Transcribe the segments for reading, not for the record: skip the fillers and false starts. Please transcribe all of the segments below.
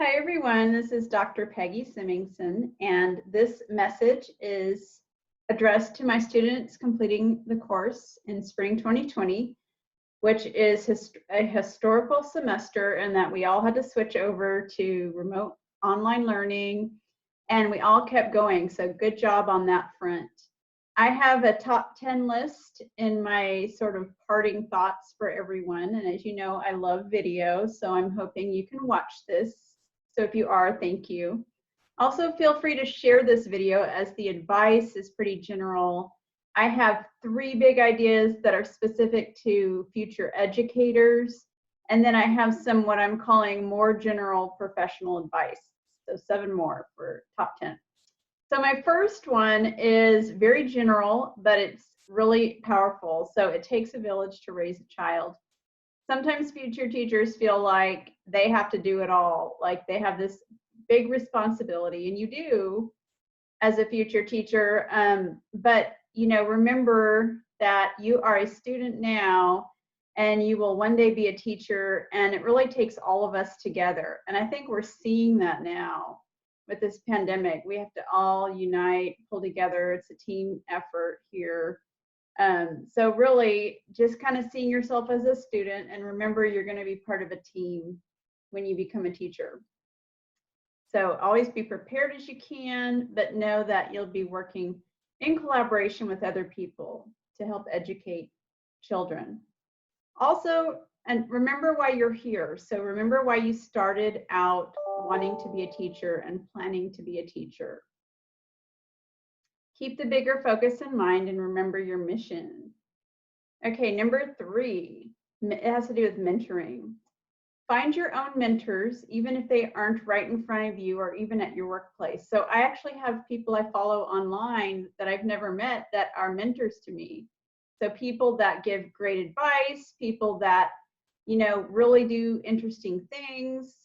Hi everyone, this is Dr. Peggy Semingson, and this message is addressed to my students completing the course in spring 2020, which is a historical semester, and that we all had to switch over to remote online learning, and we all kept going, so good job on that front. I have a top 10 list in my sort of parting thoughts for everyone, and as you know, I love video, so I'm hoping you can watch this. So if you are, thank you. Also, feel free to share this video as the advice is pretty general. I have 3 big ideas that are specific to future educators, and then I have some what I'm calling more general professional advice. So 7 more for top 10. So my first one is very general, but it's really powerful. So it takes a village to raise a child. Sometimes future teachers feel like they have to do it all, like they have this big responsibility, and you do as a future teacher, but remember that you are a student now and you will one day be a teacher, and it really takes all of us together. And I think we're seeing that now with this pandemic. We have to all unite, pull together. It's a team effort here. So really just kind of seeing yourself as a student, and remember you're going to be part of a team when you become a teacher. So always be prepared as you can, but know that you'll be working in collaboration with other people to help educate children. Also, and remember why you're here. So remember why you started out wanting to be a teacher and planning to be a teacher. Keep the bigger focus in mind and remember your mission. Okay, number 3, it has to do with mentoring. Find your own mentors, even if they aren't right in front of you or even at your workplace. So I actually have people I follow online that I've never met that are mentors to me. So people that give great advice, people that, really do interesting things,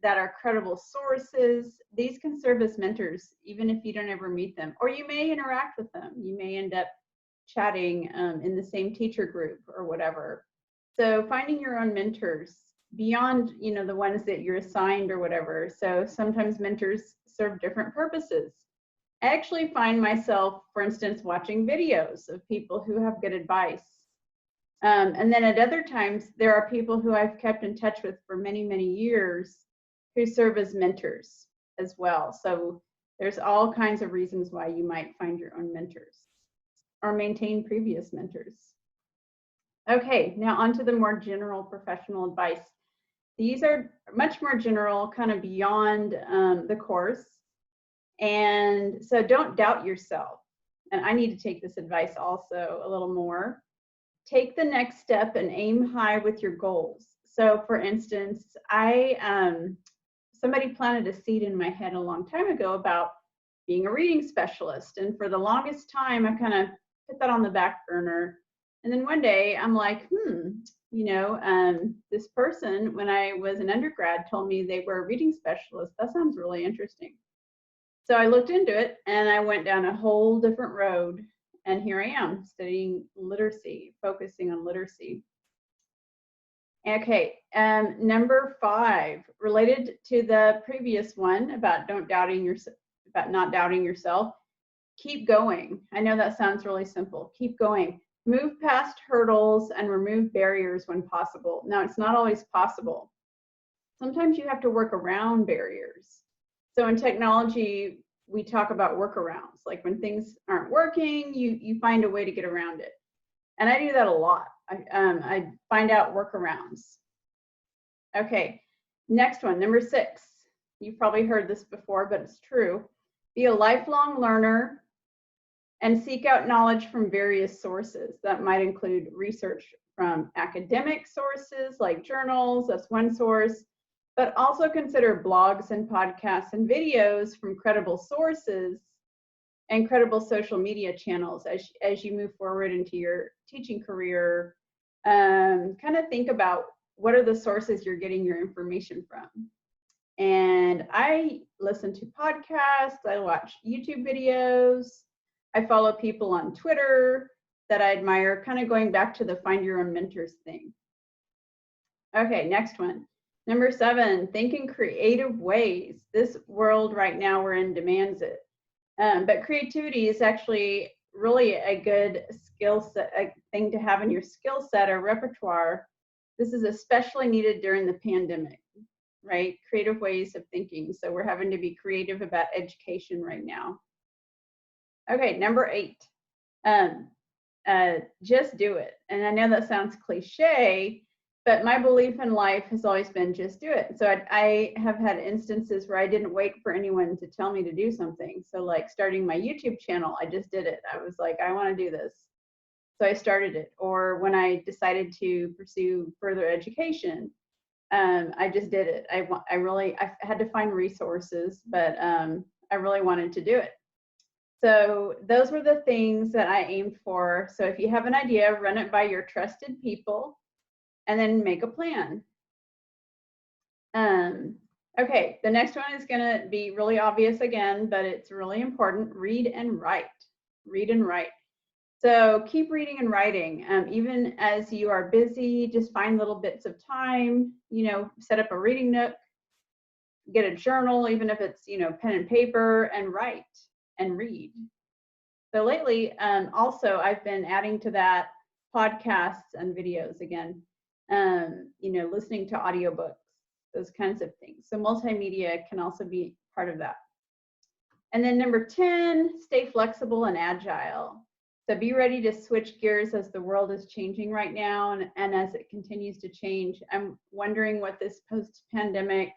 that are credible sources. These can serve as mentors, even if you don't ever meet them, or you may interact with them. You may end up chatting in the same teacher group or whatever. So finding your own mentors beyond, the ones that you're assigned or whatever. So sometimes mentors serve different purposes. I actually find myself, for instance, watching videos of people who have good advice. And then at other times, there are people who I've kept in touch with for many, many years who serve as mentors as well. So there's all kinds of reasons why you might find your own mentors or maintain previous mentors. Okay, now on to the more general professional advice. These are much more general, kind of beyond the course. And so don't doubt yourself. And I need to take this advice also a little more. Take the next step and aim high with your goals. So for instance, somebody planted a seed in my head a long time ago about being a reading specialist. And for the longest time, I kind of put that on the back burner. And then one day I'm like, this person, when I was an undergrad, told me they were a reading specialist. That sounds really interesting. So I looked into it and I went down a whole different road. And here I am studying literacy, focusing on literacy. Okay, number 5, related to the previous one about not doubting yourself, keep going. I know that sounds really simple. Keep going. Move past hurdles and remove barriers when possible. Now, it's not always possible. Sometimes you have to work around barriers. So in technology, we talk about workarounds. Like when things aren't working, you find a way to get around it. And I do that a lot. I find out workarounds. Okay, next one, number 6. You've probably heard this before, but it's true. Be a lifelong learner and seek out knowledge from various sources. That might include research from academic sources like journals, that's one source, but also consider blogs and podcasts and videos from credible sources and credible social media channels as you move forward into your teaching career. Kind of think about what are the sources you're getting your information from. And I listen to podcasts, I watch YouTube videos, I follow people on Twitter that I admire, kind of going back to the find your own mentors thing. Okay, next one. Number 7, think in creative ways. This world right now we're in demands it. But creativity is actually really a good skill set, a thing to have in your skill set or repertoire. This is especially needed during the pandemic, right? Creative ways of thinking. So we're having to be creative about education right now. Okay, number 8, just do it. And I know that sounds cliche, but my belief in life has always been just do it. So I have had instances where I didn't wait for anyone to tell me to do something. So like starting my YouTube channel, I just did it. I was like, I want to do this. So I started it. Or when I decided to pursue further education, I just did it. I had to find resources, but I really wanted to do it. So those were the things that I aimed for. So if you have an idea, run it by your trusted people and then make a plan. Okay, the next one is going to be really obvious again, but it's really important. Read and write. Read and write. So keep reading and writing. Even as you are busy, just find little bits of time, set up a reading nook, get a journal, even if it's, pen and paper, and write and read. So lately, also, I've been adding to that podcasts and videos again, listening to audiobooks, those kinds of things. So multimedia can also be part of that. And then number 10, stay flexible and agile. So be ready to switch gears as the world is changing right now and as it continues to change. I'm wondering what this post-pandemic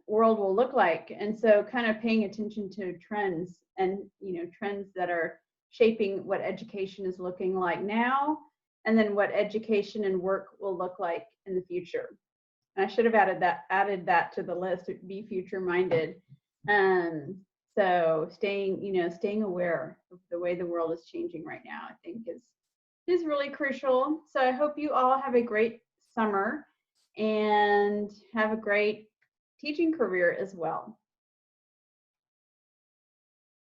world will look like. And so kind of paying attention to trends and, trends that are shaping what education is looking like now, and then what education and work will look like in the future. And I should have added that to the list, be future minded. So staying aware of the way the world is changing right now, I think is really crucial. So I hope you all have a great summer and have a great teaching career as well.